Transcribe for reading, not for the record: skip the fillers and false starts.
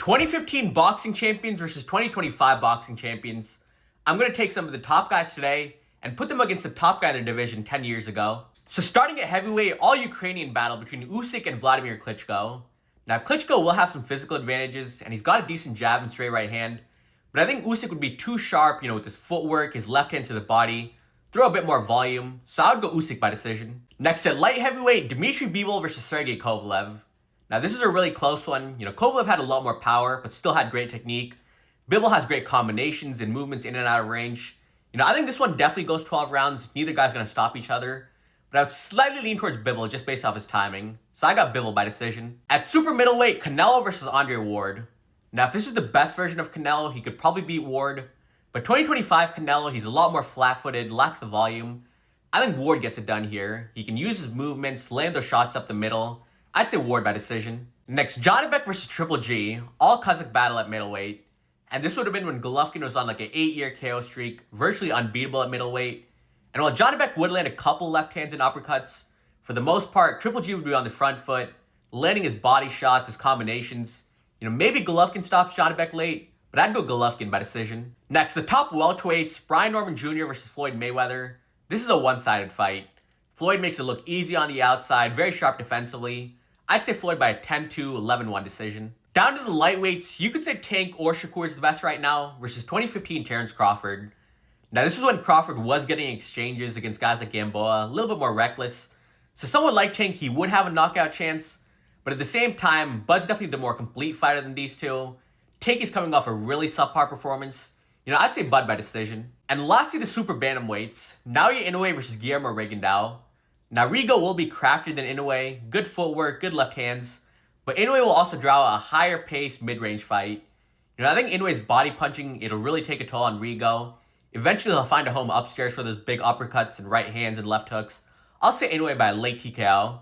2015 boxing champions versus 2025 boxing champions. I'm going to take some of the top guys today and put them against the top guy in their division 10 years ago. So starting at heavyweight, all Ukrainian battle between Usyk and Vladimir Klitschko. Now Klitschko will have some physical advantages and he's got a decent jab and straight right hand. But I think Usyk would be too sharp, with his footwork, his left hand to the body, throw a bit more volume. So I would go Usyk by decision. Next at light heavyweight, Dmitry Bivol versus Sergey Kovalev. Now this is a really close one. Kovalev had a lot more power, but still had great technique. Bivol has great combinations and movements in and out of range. I think this one definitely goes 12 rounds. Neither guy's going to stop each other. But I would slightly lean towards Bivol just based off his timing. So I got Bivol by decision. At super middleweight, Canelo versus Andre Ward. Now if this was the best version of Canelo, he could probably beat Ward. But 2025 Canelo, he's a lot more flat-footed, lacks the volume. I think Ward gets it done here. He can use his movements, land those shots up the middle. I'd say Ward by decision. Next, Janibek versus Triple G. All Kazakh battle at middleweight. And this would have been when Golovkin was on like an 8-year KO streak, virtually unbeatable at middleweight. And while Janibek would land a couple left hands and uppercuts, for the most part, Triple G would be on the front foot, landing his body shots, his combinations. Maybe Golovkin stops Janibek late, but I'd go Golovkin by decision. Next, the top welterweights, Brian Norman Jr. versus Floyd Mayweather. This is a one-sided fight. Floyd makes it look easy on the outside, very sharp defensively. I'd say Floyd by a 10-2, 11-1 decision. Down to the lightweights, you could say Tank or Shakur is the best right now versus 2015 Terence Crawford. Now this is when Crawford was getting exchanges against guys like Gamboa, a little bit more reckless. So someone like Tank, he would have a knockout chance. But at the same time, Bud's definitely the more complete fighter than these two. Tank is coming off a really subpar performance. I'd say Bud by decision. And lastly, the super bantamweights, Naoya Inoue versus Guillermo Rigondeaux. Now Rigo will be craftier than Inoue, good footwork, good left hands. But Inoue will also draw a higher pace mid-range fight. I think Inoue's body punching, it'll really take a toll on Rigo. Eventually he'll find a home upstairs for those big uppercuts and right hands and left hooks. I'll say Inoue by a late TKO.